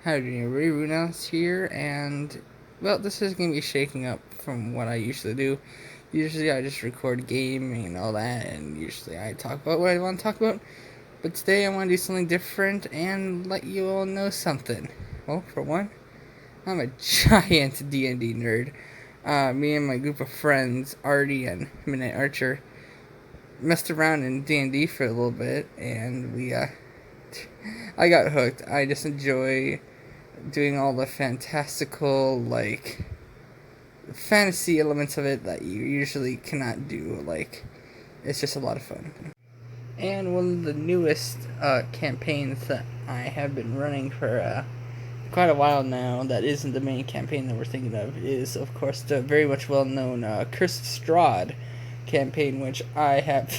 How do you doing? Ruen.Allis here, and well, this is gonna be shaking up from what I usually do. Usually, I just record gaming and all that, and usually I talk about what I want to talk about. But today, I want to do something different and let you all know something. Well, for one, I'm a giant D&D nerd. Me and my group of friends, Arty and Midnight Archer, messed around in D&D for a little bit, and I got hooked. I just enjoy doing all the fantastical, fantasy elements of it that you usually cannot do. It's just a lot of fun. And one of the newest campaigns that I have been running for quite a while now, that isn't the main campaign that we're thinking of, is, of course, the very much well-known Curse of Strahd campaign, which I have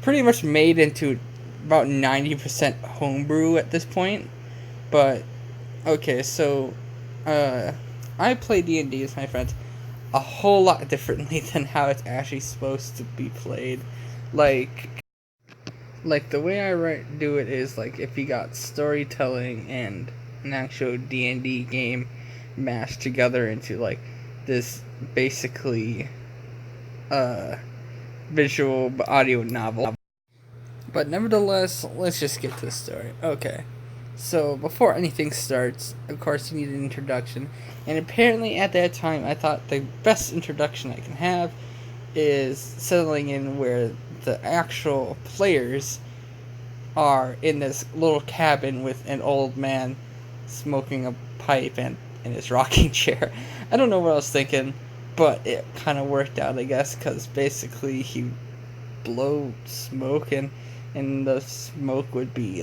pretty much made into about 90% homebrew at this point. But okay, so I play D&D with my friends a whole lot differently than how it's actually supposed to be played. Like the way I do it is if you got storytelling and an actual D&D game mashed together into this basically visual audio novel. But nevertheless, let's just get to the story. Okay. So, before anything starts, of course, you need an introduction. And apparently, at that time, I thought the best introduction I can have is settling in where the actual players are in this little cabin with an old man smoking a pipe and in his rocking chair. I don't know what I was thinking, but it kind of worked out, I guess, because basically he blow smoke and the smoke would be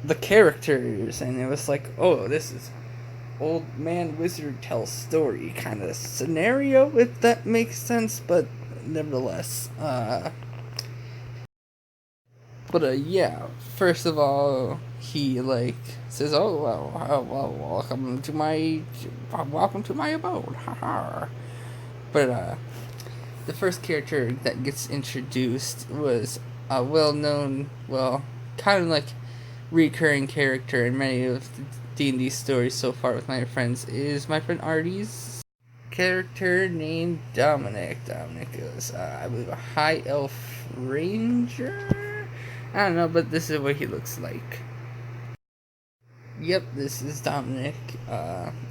the characters, and it was oh, this is old man wizard tells story kind of scenario, if that makes sense. But nevertheless, yeah, first of all, he says, oh, well, welcome to my abode, haha. But the first character that gets introduced was a well-known, kind of recurring character in many of the D&D stories so far with my friends, is my friend Arty's character named Dominic. Dominic is, I believe, a high elf ranger? I don't know, but this is what he looks like. Yep, this is Dominic.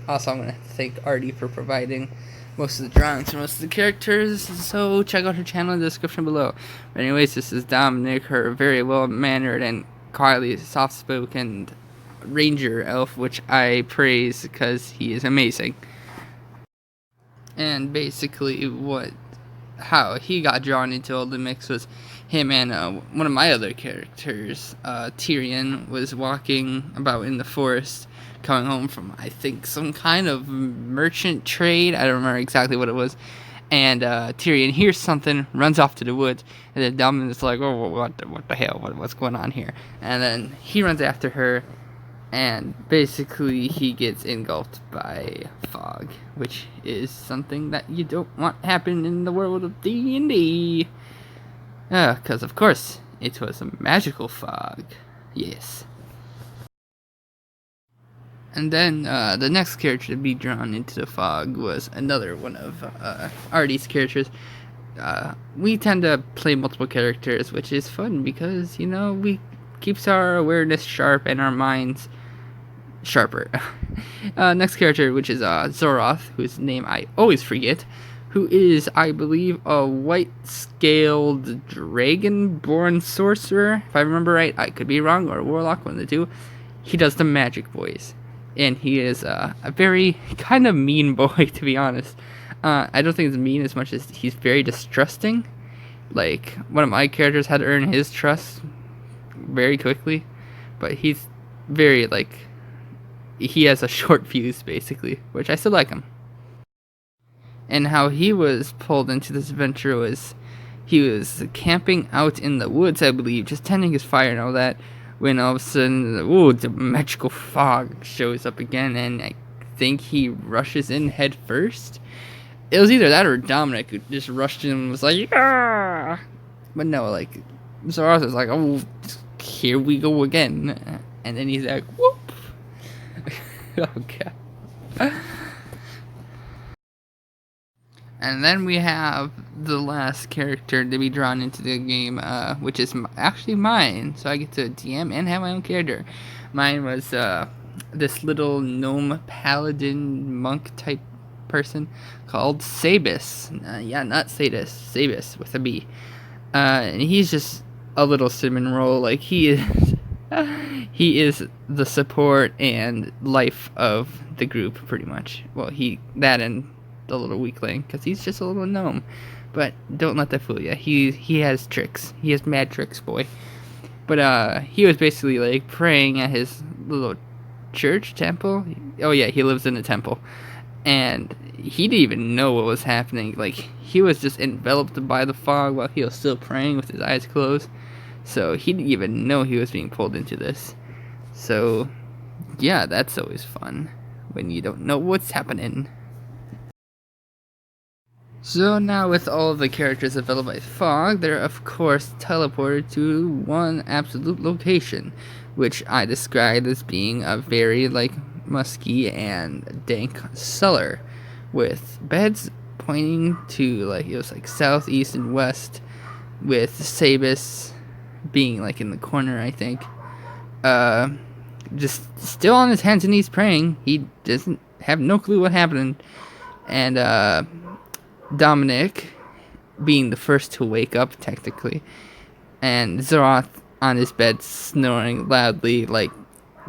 Also, I'm going to have to thank Arty for providing most of the drawings for most of the characters, so check out her channel in the description below. But anyways, this is Dominic, her very well-mannered and quietly soft-spoken ranger elf, which I praise because he is amazing. And basically how he got drawn into all the mix was him and one of my other characters, Tyrion, was walking about in the forest, coming home from, I think, some kind of merchant trade. I don't remember exactly what it was. And Tyrion hears something, runs off to the woods, and then Dominic's like, oh, what the hell, what's going on here? And then he runs after her, and basically he gets engulfed by fog, which is something that you don't want to happen in the world of D&D. Because, of course, it was a magical fog. Yes. And then the next character to be drawn into the fog was another one of Arty's characters. We tend to play multiple characters, which is fun because, we keeps our awareness sharp and our minds sharper. Next character, which is Zoroth, whose name I always forget, who is, I believe, a white-scaled dragon-born sorcerer, if I remember right. I could be wrong, or a warlock, one of the two. He does the magic voice. And he is a very kind of mean boy, to be honest. I don't think it's mean as much as he's very distrusting. One of my characters had to earn his trust very quickly. But he's very, he has a short fuse, basically, which I still like him. And how he was pulled into this adventure was he was camping out in the woods, I believe, just tending his fire and all that, when all of a sudden, the magical fog shows up again, and I think he rushes in head first. It was either that or Dominic, who just rushed in and was like, yeah! But no, Zoroth is like, oh, here we go again. And then he's like, whoop! Okay. And then we have the last character to be drawn into the game, which is actually mine. So I get to DM and have my own character. Mine was this little gnome paladin monk type person called Sabis. Yeah, not Sadis, Sabis with a B. And he's just a little cinnamon roll. Like he is, he is the support and life of the group, pretty much. Well, that and the little weakling, because he's just a little gnome. But don't let that fool you. He has tricks. He has mad tricks, boy. But he was basically like praying at his little church temple. Oh yeah, he lives in a temple, and he didn't even know what was happening. Like he was just enveloped by the fog while he was still praying with his eyes closed. So he didn't even know he was being pulled into this. So yeah, that's always fun when you don't know what's happening. So now with all of the characters available by fog, they're of course teleported to one absolute location, which I described as being a very musky and dank cellar, with beds pointing to it was south, east, and west, with Sabis being in the corner, I think. Just still on his hands and knees praying. He doesn't have no clue what happened, and Dominic being the first to wake up, technically, and Zeroth on his bed snoring loudly like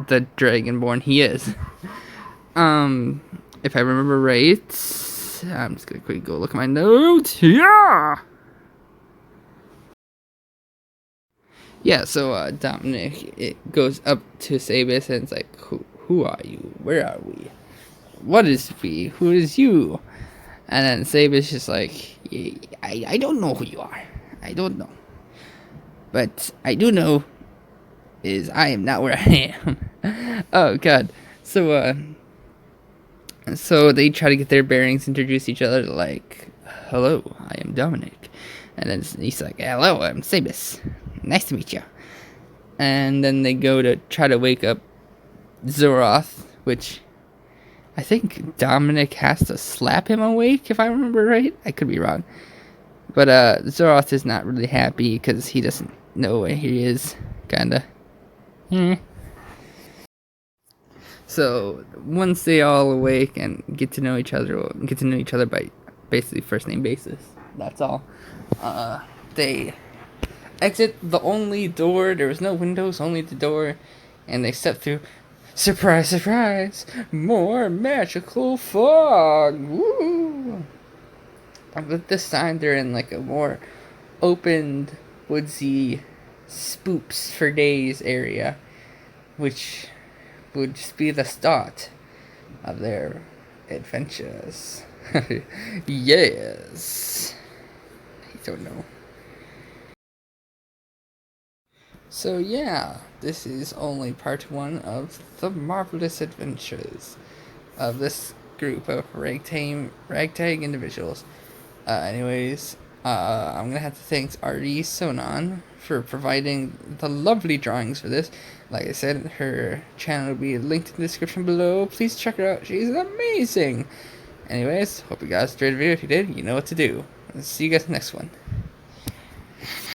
the Dragonborn he is. If I remember right, I'm just gonna quickly go look at my notes. Yeah, so Dominic, it goes up to Sabis and it's like, who are you? Where are we? What is we? Who is you? And then Sabis just like, I don't know who you are. I don't know. But I do know is I am not where I am. Oh god. So they try to get their bearings, introduce each other like, hello, I am Dominic. And then he's like, hello, I'm Sabis. Nice to meet you. And then they go to try to wake up Zoroth, which I think Dominic has to slap him awake, if I remember right. I could be wrong. But Zoroth is not really happy because he doesn't know where he is, kinda. So once they all awake and get to know each other, by basically first name basis. That's all. They exit the only door. There was no windows, only the door, and they step through. Surprise, surprise! More magical fog! Woo! But this time they're in a more opened, woodsy, spoops for days area, which would just be the start of their adventures. Yes. I don't know. So yeah, this is only part 1 of the marvelous adventures of this group of ragtag individuals. Anyways, I'm gonna have to thank Arty Sonan for providing the lovely drawings for this. Like I said, her channel will be linked in the description below. Please check her out. She's amazing. Anyways, hope you guys enjoyed the video. If you did, you know what to do. See you guys in the next one.